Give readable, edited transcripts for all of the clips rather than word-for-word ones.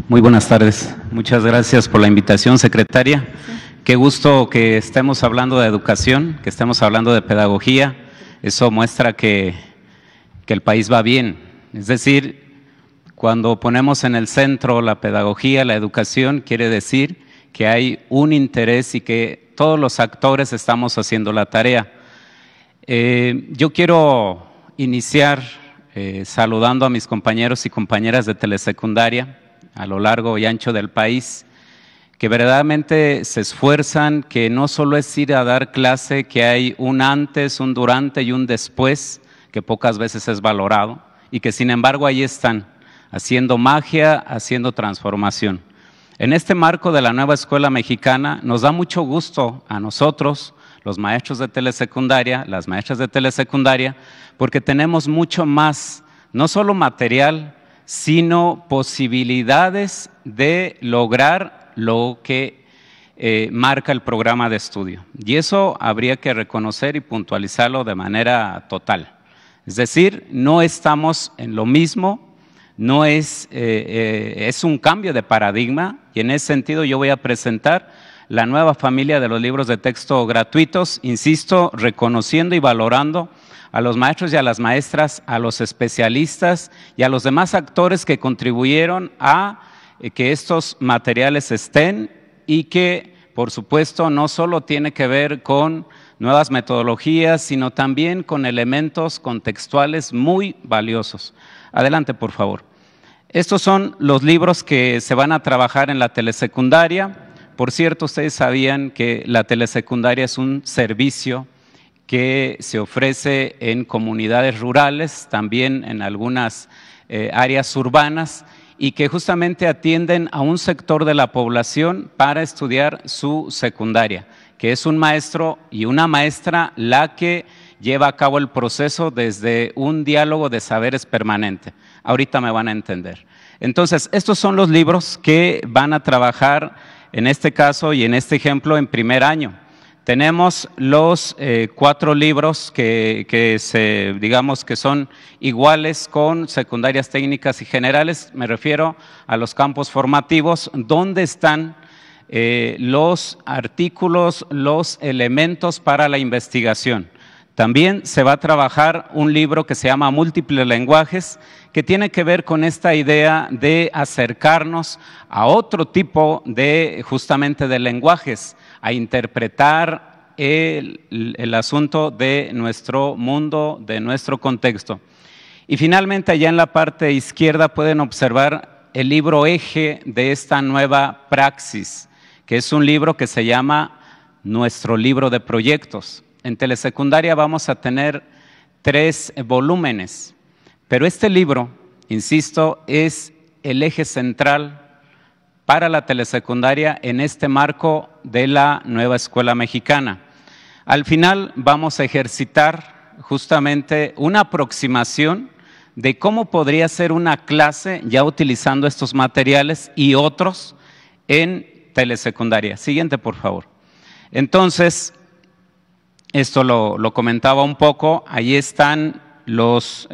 Muy buenas tardes. Muchas gracias por la invitación, secretaria. Qué gusto que estemos hablando de educación, que estemos hablando de pedagogía. Eso muestra que el país va bien. Es decir, cuando ponemos en el centro la pedagogía, la educación, quiere decir que hay un interés y que todos los actores estamos haciendo la tarea. Yo quiero iniciar saludando a mis compañeros y compañeras de telesecundaria a lo largo y ancho del país, que verdaderamente se esfuerzan, que no solo es ir a dar clase, que hay un antes, un durante y un después, que pocas veces es valorado, y que sin embargo ahí están, haciendo magia, haciendo transformación. En este marco de la nueva escuela mexicana nos da mucho gusto a nosotros, los maestros de telesecundaria, las maestras de telesecundaria, porque tenemos mucho más, no solo material, sino posibilidades de lograr lo que marca el programa de estudio. Y eso habría que reconocer y puntualizarlo de manera total. Es decir, no estamos en lo mismo, no es un cambio de paradigma, y en ese sentido yo voy a presentar la nueva familia de los libros de texto gratuitos, insisto, reconociendo y valorando a los maestros y a las maestras, a los especialistas y a los demás actores que contribuyeron a que estos materiales estén y que, por supuesto, no solo tiene que ver con nuevas metodologías, sino también con elementos contextuales muy valiosos. Adelante, por favor. Estos son los libros que se van a trabajar en la telesecundaria. Por cierto, ustedes sabían que la telesecundaria es un servicio que se ofrece en comunidades rurales, también en algunas áreas urbanas, y que justamente atienden a un sector de la población para estudiar su secundaria, que es un maestro y una maestra la que lleva a cabo el proceso desde un diálogo de saberes permanente. Ahorita me van a entender. Entonces, estos son los libros que van a trabajar en este caso y en este ejemplo en primer año. Tenemos los 4 libros digamos que son iguales con secundarias técnicas y generales, me refiero a los campos formativos, donde están los artículos, los elementos para la investigación. También se va a trabajar un libro que se llama Múltiples lenguajes, que tiene que ver con esta idea de acercarnos a otro tipo de, justamente, de lenguajes, a interpretar el asunto de nuestro mundo, de nuestro contexto. Y finalmente, allá en la parte izquierda pueden observar el libro eje de esta nueva praxis, que es un libro que se llama Nuestro libro de proyectos. En telesecundaria vamos a tener 3 volúmenes, pero este libro, insisto, es el eje central para la telesecundaria en este marco de la nueva escuela mexicana. Al final vamos a ejercitar justamente una aproximación de cómo podría ser una clase ya utilizando estos materiales y otros en telesecundaria. Siguiente, por favor. Entonces, esto lo comentaba un poco, ahí están los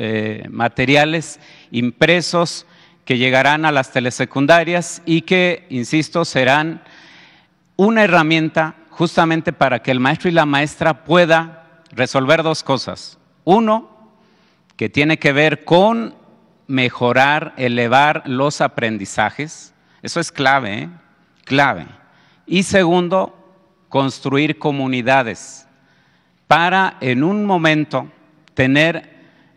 materiales impresos que llegarán a las telesecundarias y que, insisto, serán una herramienta justamente para que el maestro y la maestra pueda resolver 2 cosas. Uno, que tiene que ver con mejorar, elevar los aprendizajes, eso es clave, clave. Y segundo, construir comunidades para en un momento tener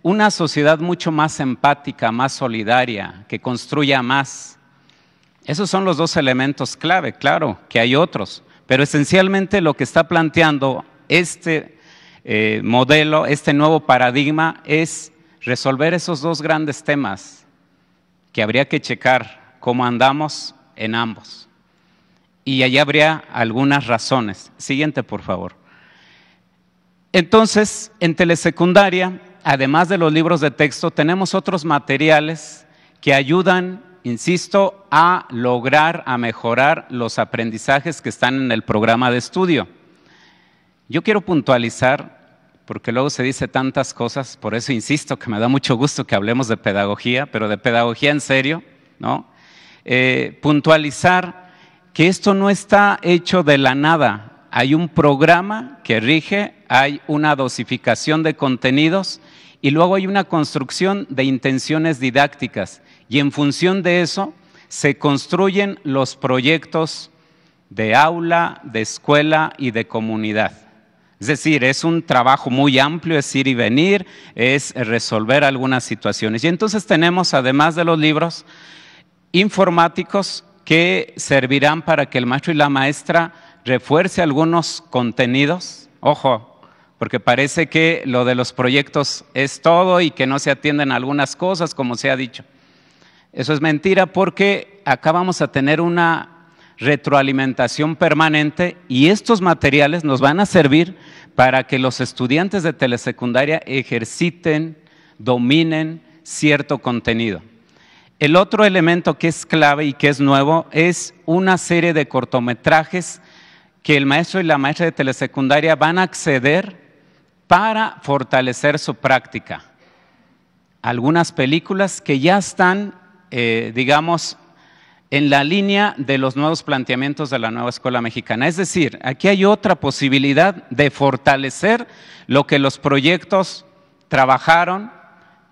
una sociedad mucho más empática, más solidaria, que construya más. Esos son los 2 elementos clave, claro, que hay otros, pero esencialmente lo que está planteando este modelo, este nuevo paradigma, es resolver esos 2 grandes temas que habría que checar cómo andamos en ambos. Y allí habría algunas razones. Siguiente, por favor. Entonces, en telesecundaria, además de los libros de texto, tenemos otros materiales que ayudan, insisto, a lograr, a mejorar los aprendizajes que están en el programa de estudio. Yo quiero puntualizar, porque luego se dice tantas cosas, por eso insisto que me da mucho gusto que hablemos de pedagogía, pero de pedagogía en serio, ¿no? puntualizar que esto no está hecho de la nada. Hay un programa que rige, hay una dosificación de contenidos y luego hay una construcción de intenciones didácticas. Y en función de eso se construyen los proyectos de aula, de escuela y de comunidad. Es decir, es un trabajo muy amplio, es ir y venir, es resolver algunas situaciones. Y entonces tenemos, además de los libros, informáticos que servirán para que el maestro y la maestra refuerce algunos contenidos. Ojo, porque parece que lo de los proyectos es todo y que no se atienden algunas cosas, como se ha dicho. Eso es mentira, porque acá vamos a tener una retroalimentación permanente y estos materiales nos van a servir para que los estudiantes de telesecundaria ejerciten, dominen cierto contenido. El otro elemento que es clave y que es nuevo es una serie de cortometrajes que el maestro y la maestra de telesecundaria van a acceder para fortalecer su práctica. Algunas películas que ya están, digamos, en la línea de los nuevos planteamientos de la nueva escuela mexicana. Es decir, aquí hay otra posibilidad de fortalecer lo que los proyectos trabajaron,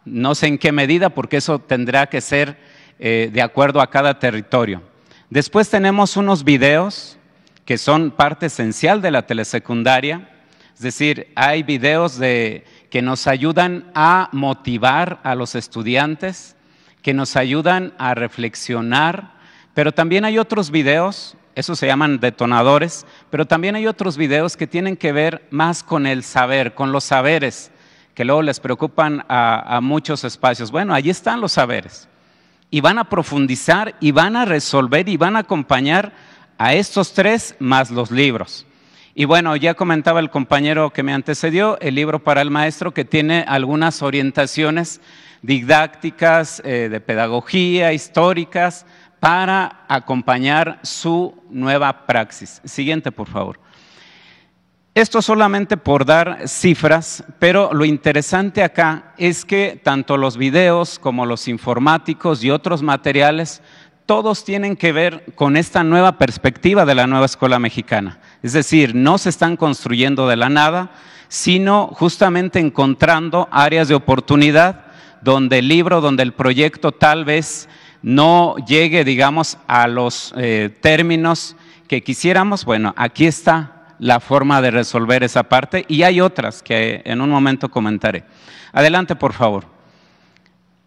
no sé en qué medida, porque eso tendrá que ser de acuerdo a cada territorio. Después tenemos unos videos que son parte esencial de la telesecundaria, es decir, hay videos que nos ayudan a motivar a los estudiantes, que nos ayudan a reflexionar, pero también hay otros videos, esos se llaman detonadores, pero también hay otros videos que tienen que ver más con el saber, con los saberes, que luego les preocupan a muchos espacios. Bueno, allí están los saberes y van a profundizar y van a resolver y van a acompañar a estos tres más los libros. Y bueno, ya comentaba el compañero que me antecedió, el libro para el maestro, que tiene algunas orientaciones didácticas, de pedagogía, históricas, para acompañar su nueva praxis. Siguiente, por favor. Esto solamente por dar cifras, pero lo interesante acá es que tanto los videos como los informáticos y otros materiales, todos tienen que ver con esta nueva perspectiva de la nueva escuela mexicana. Es decir, no se están construyendo de la nada, sino justamente encontrando áreas de oportunidad donde el libro, donde el proyecto tal vez no llegue, digamos, a los términos que quisiéramos. Bueno, aquí está la forma de resolver esa parte y hay otras que en un momento comentaré. Adelante, por favor.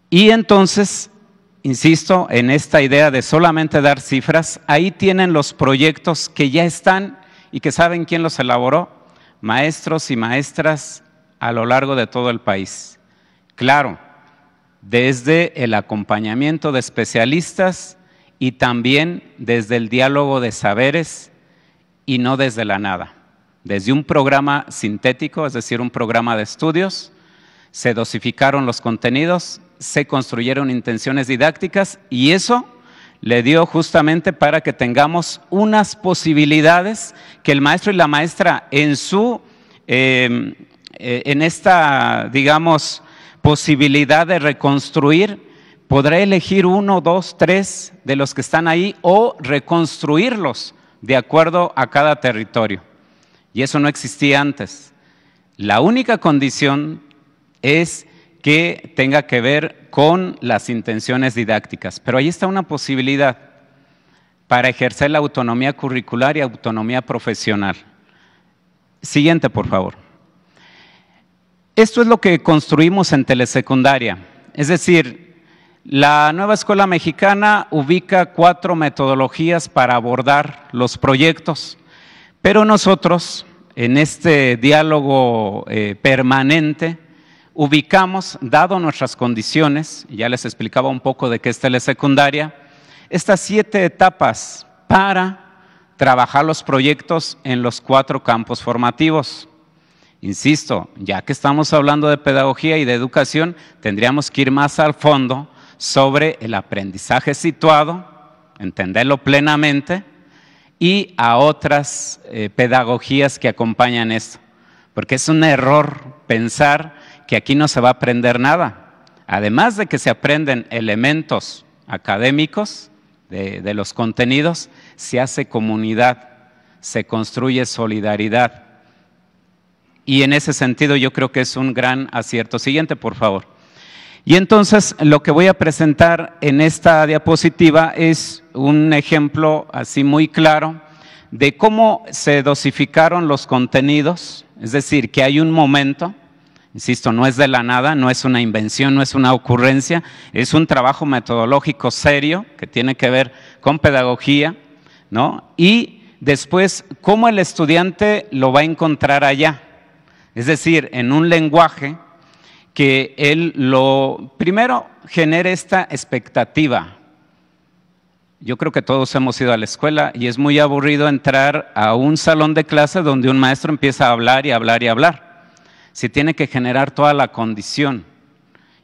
Y entonces, insisto en esta idea de solamente dar cifras, ahí tienen los proyectos que ya están y que saben quién los elaboró, maestros y maestras a lo largo de todo el país. Claro, desde el acompañamiento de especialistas y también desde el diálogo de saberes y no desde la nada. Desde un programa sintético, es decir, un programa de estudios, se dosificaron los contenidos, se construyeron intenciones didácticas y eso le dio justamente para que tengamos unas posibilidades que el maestro y la maestra en esta, digamos, posibilidad de reconstruir, podrá elegir 1, 2, 3 de los que están ahí o reconstruirlos de acuerdo a cada territorio. Y eso no existía antes. La única condición es que tenga que ver con las intenciones didácticas. Pero ahí está una posibilidad para ejercer la autonomía curricular y autonomía profesional. Siguiente, por favor. Esto es lo que construimos en telesecundaria. Es decir, la nueva escuela mexicana ubica 4 metodologías para abordar los proyectos, pero nosotros, en este diálogo permanente, ubicamos, dado nuestras condiciones, ya les explicaba un poco de qué es telesecundaria, estas 7 etapas para trabajar los proyectos en los 4 campos formativos. Insisto, ya que estamos hablando de pedagogía y de educación, tendríamos que ir más al fondo sobre el aprendizaje situado, entenderlo plenamente, y a otras pedagogías que acompañan esto. Porque es un error pensar que aquí no se va a aprender nada. Además de que se aprenden elementos académicos, de los contenidos, se hace comunidad, se construye solidaridad. Y en ese sentido yo creo que es un gran acierto. Siguiente, por favor. Y entonces lo que voy a presentar en esta diapositiva es un ejemplo así muy claro de cómo se dosificaron los contenidos, es decir, que hay un momento, insisto, no es de la nada, no es una invención, no es una ocurrencia, es un trabajo metodológico serio que tiene que ver con pedagogía, ¿no? Y después, cómo el estudiante lo va a encontrar allá, es decir, en un lenguaje que él primero genere esta expectativa. Yo creo que todos hemos ido a la escuela y es muy aburrido entrar a un salón de clase donde un maestro empieza a hablar y hablar y hablar. Se tiene que generar toda la condición.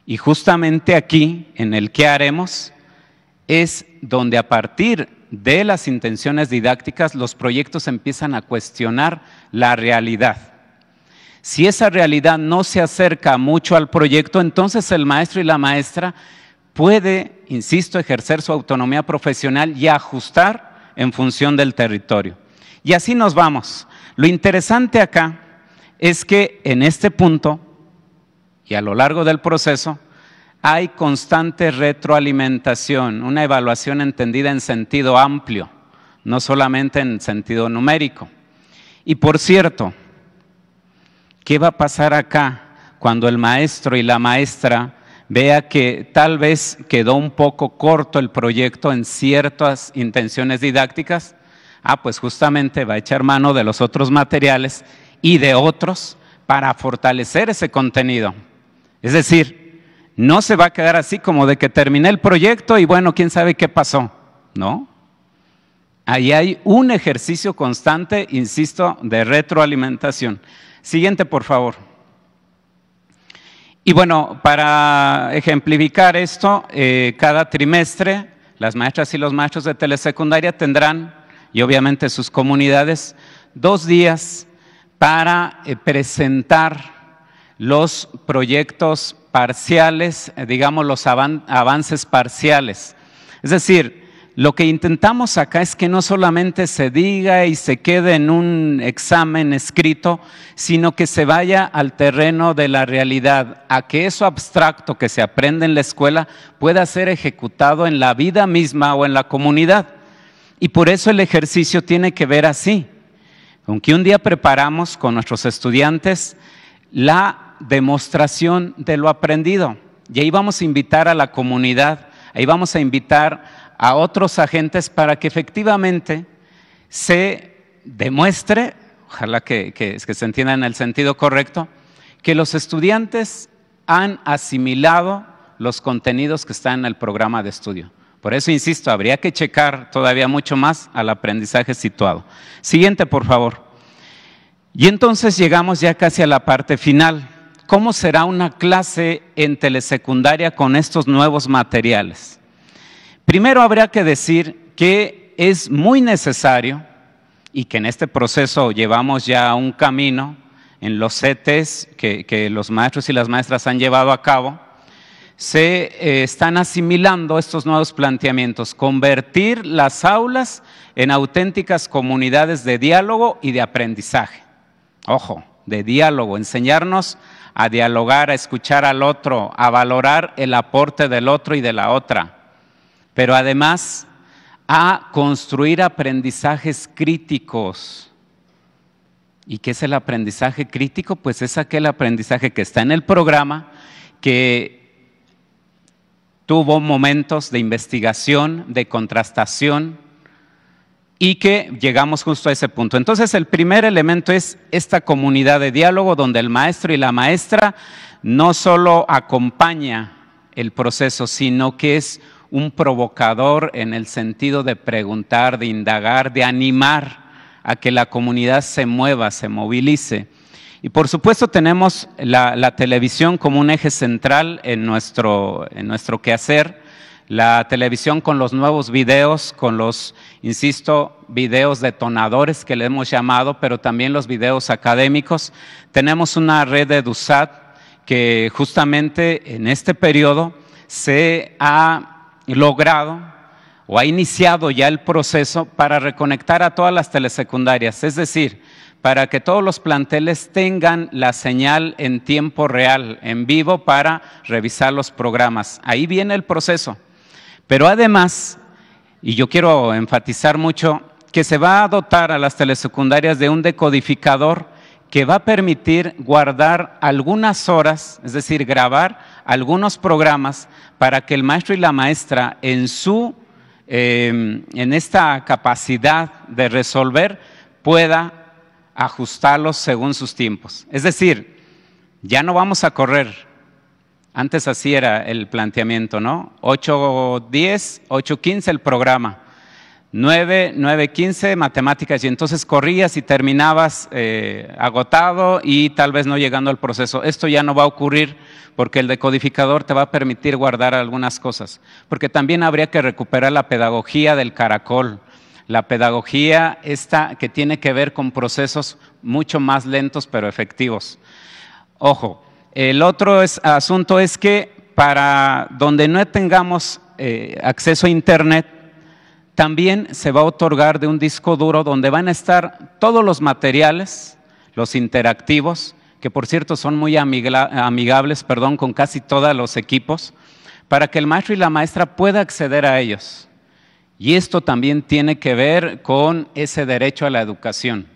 Y justamente aquí, en el qué haremos, es donde a partir de las intenciones didácticas los proyectos empiezan a cuestionar la realidad. Si esa realidad no se acerca mucho al proyecto, entonces el maestro y la maestra puede, insisto, ejercer su autonomía profesional y ajustar en función del territorio. Y así nos vamos. Lo interesante acá es que en este punto y a lo largo del proceso hay constante retroalimentación, una evaluación entendida en sentido amplio, no solamente en sentido numérico. Y por cierto, ¿qué va a pasar acá cuando el maestro y la maestra vea que tal vez quedó un poco corto el proyecto en ciertas intenciones didácticas? Pues justamente va a echar mano de los otros materiales y de otros para fortalecer ese contenido. Es decir, no se va a quedar así como de que terminé el proyecto y bueno, quién sabe qué pasó, ¿no? Ahí hay un ejercicio constante, insisto, de retroalimentación. Siguiente, por favor. Y bueno, para ejemplificar esto, cada trimestre las maestras y los maestros de telesecundaria tendrán, y obviamente sus comunidades, 2 días para presentar los proyectos parciales, digamos los avances parciales. Es decir, lo que intentamos acá es que no solamente se diga y se quede en un examen escrito, sino que se vaya al terreno de la realidad, a que eso abstracto que se aprende en la escuela pueda ser ejecutado en la vida misma o en la comunidad. Y por eso el ejercicio tiene que ver así, aunque un día preparamos con nuestros estudiantes la demostración de lo aprendido. Y ahí vamos a invitar a la comunidad, ahí vamos a invitar a otros agentes para que efectivamente se demuestre, ojalá que se entienda en el sentido correcto, que los estudiantes han asimilado los contenidos que están en el programa de estudio. Por eso, insisto, habría que checar todavía mucho más al aprendizaje situado. Siguiente, por favor. Y entonces llegamos ya casi a la parte final. ¿Cómo será una clase en telesecundaria con estos nuevos materiales? Primero habría que decir que es muy necesario y que en este proceso llevamos ya un camino en los CETES que los maestros y las maestras han llevado a cabo, se están asimilando estos nuevos planteamientos, convertir las aulas en auténticas comunidades de diálogo y de aprendizaje. Ojo, de diálogo, enseñarnos a dialogar, a escuchar al otro, a valorar el aporte del otro y de la otra, pero además a construir aprendizajes críticos. ¿Y qué es el aprendizaje crítico? Pues es aquel aprendizaje que está en el programa, que tuvo momentos de investigación, de contrastación y que llegamos justo a ese punto. Entonces el primer elemento es esta comunidad de diálogo donde el maestro y la maestra no solo acompaña el proceso, sino que es un provocador en el sentido de preguntar, de indagar, de animar a que la comunidad se mueva, se movilice. Y por supuesto tenemos la televisión como un eje central en nuestro quehacer, la televisión con los nuevos videos, con los, insisto, videos detonadores que le hemos llamado, pero también los videos académicos. Tenemos una red de EduSat que justamente en este periodo se ha logrado o ha iniciado ya el proceso para reconectar a todas las telesecundarias, es decir, para que todos los planteles tengan la señal en tiempo real, en vivo, para revisar los programas. Ahí viene el proceso. Pero además, y yo quiero enfatizar mucho, que se va a dotar a las telesecundarias de un decodificador que va a permitir guardar algunas horas, es decir, grabar algunos programas para que el maestro y la maestra en esta capacidad de resolver pueda ajustarlos según sus tiempos. Es decir, ya no vamos a correr. Antes así era el planteamiento, ¿no? 8:10, 8:15 el programa, 9:15 matemáticas, y entonces corrías y terminabas agotado y tal vez no llegando al proceso. Esto ya no va a ocurrir porque el decodificador te va a permitir guardar algunas cosas, porque también habría que recuperar la pedagogía del caracol, la pedagogía esta que tiene que ver con procesos mucho más lentos pero efectivos. Ojo, el otro asunto es que para donde no tengamos acceso a internet, también se va a otorgar de un disco duro donde van a estar todos los materiales, los interactivos, que por cierto son muy amigables, con casi todos los equipos, para que el maestro y la maestra pueda acceder a ellos. Y esto también tiene que ver con ese derecho a la educación,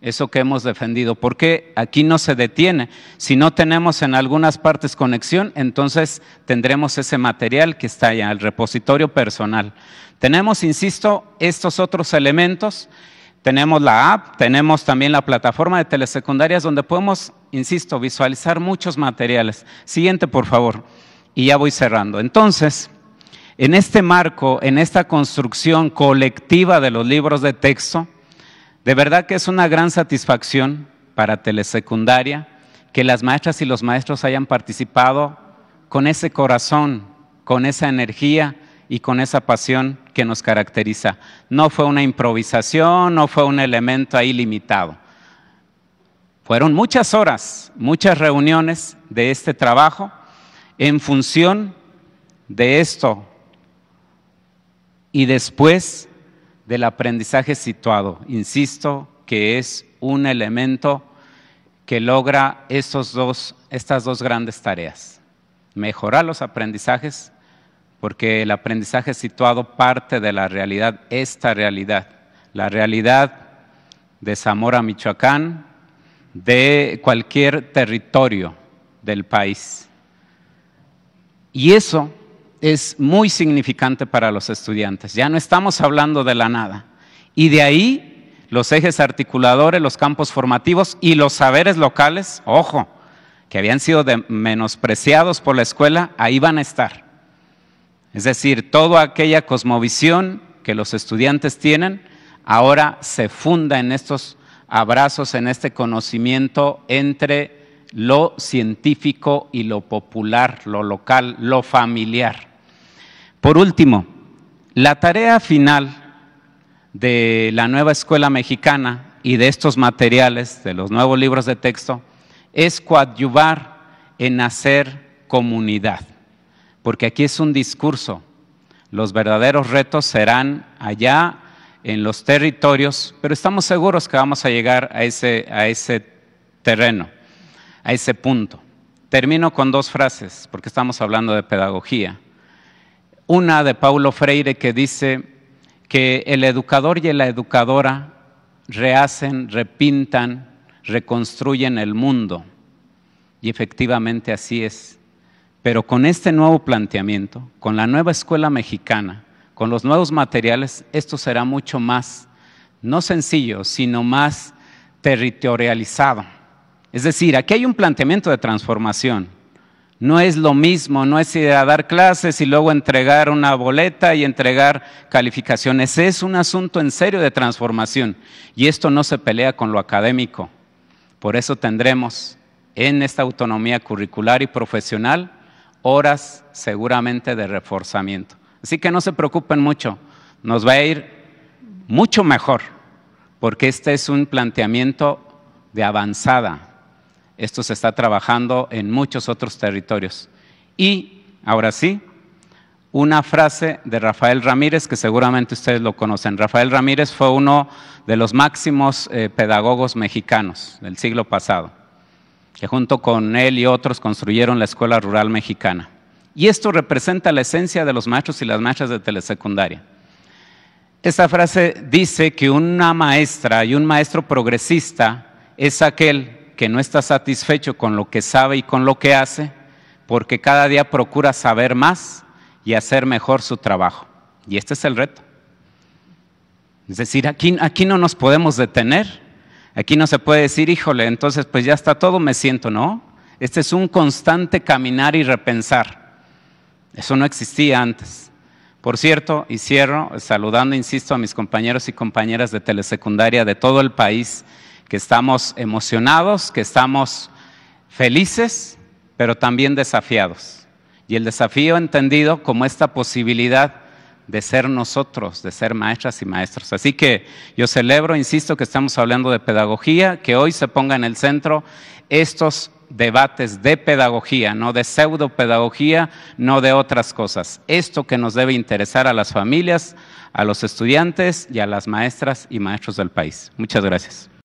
eso que hemos defendido, porque aquí no se detiene. Si no tenemos en algunas partes conexión, entonces tendremos ese material que está allá, el repositorio personal. Tenemos, insisto, estos otros elementos, tenemos la app, tenemos también la plataforma de telesecundarias donde podemos, insisto, visualizar muchos materiales. Siguiente, por favor, y ya voy cerrando. Entonces, en este marco, en esta construcción colectiva de los libros de texto, de verdad que es una gran satisfacción para telesecundaria que las maestras y los maestros hayan participado con ese corazón, con esa energía y con esa pasión que nos caracteriza. No fue una improvisación, no fue un elemento ahí limitado. Fueron muchas horas, muchas reuniones de este trabajo en función de esto y después del aprendizaje situado. Insisto que es un elemento que logra estas dos grandes tareas. Mejorar los aprendizajes, porque el aprendizaje situado parte de la realidad, la realidad de Zamora, Michoacán, de cualquier territorio del país. Y eso es muy significante para los estudiantes. Ya no estamos hablando de la nada. Y de ahí los ejes articuladores, los campos formativos y los saberes locales, ojo, que habían sido menospreciados por la escuela, ahí van a estar. Es decir, toda aquella cosmovisión que los estudiantes tienen, ahora se funda en estos abrazos, en este conocimiento entre lo científico y lo popular, lo local, lo familiar. Por último, la tarea final de la nueva escuela mexicana y de estos materiales, de los nuevos libros de texto, es coadyuvar en hacer comunidad, porque aquí es un discurso. Los verdaderos retos serán allá en los territorios, pero estamos seguros que vamos a llegar a ese terreno, a ese punto. Termino con dos frases, porque estamos hablando de pedagogía. Una de Paulo Freire que dice que el educador y la educadora rehacen, repintan, reconstruyen el mundo. Y efectivamente así es. Pero con este nuevo planteamiento, con la nueva escuela mexicana, con los nuevos materiales, esto será mucho más, no sencillo, sino más territorializado. Es decir, aquí hay un planteamiento de transformación. No es lo mismo, no es ir a dar clases y luego entregar una boleta y entregar calificaciones. Es un asunto en serio de transformación y esto no se pelea con lo académico. Por eso tendremos en esta autonomía curricular y profesional horas seguramente de reforzamiento. Así que no se preocupen mucho, nos va a ir mucho mejor, porque este es un planteamiento de avanzada. Esto se está trabajando en muchos otros territorios. Y ahora sí, una frase de Rafael Ramírez, que seguramente ustedes lo conocen. Rafael Ramírez fue uno de los máximos pedagogos mexicanos del siglo pasado, que junto con él y otros construyeron la Escuela Rural Mexicana. Y esto representa la esencia de los maestros y las maestras de telesecundaria. Esta frase dice que una maestra y un maestro progresista es aquel que no está satisfecho con lo que sabe y con lo que hace, porque cada día procura saber más y hacer mejor su trabajo. Y este es el reto. Es decir, aquí no nos podemos detener. Aquí no se puede decir, híjole, entonces pues ya está todo, me siento, ¿no? Este es un constante caminar y repensar. Eso no existía antes. Por cierto, y cierro saludando, insisto, a mis compañeros y compañeras de telesecundaria de todo el país, que estamos emocionados, que estamos felices, pero también desafiados. Y el desafío entendido como esta posibilidad de ser nosotros, de ser maestras y maestros. Así que yo celebro, insisto, que estamos hablando de pedagogía, que hoy se ponga en el centro estos debates de pedagogía, no de pseudopedagogía, no de otras cosas. Esto que nos debe interesar a las familias, a los estudiantes y a las maestras y maestros del país. Muchas gracias.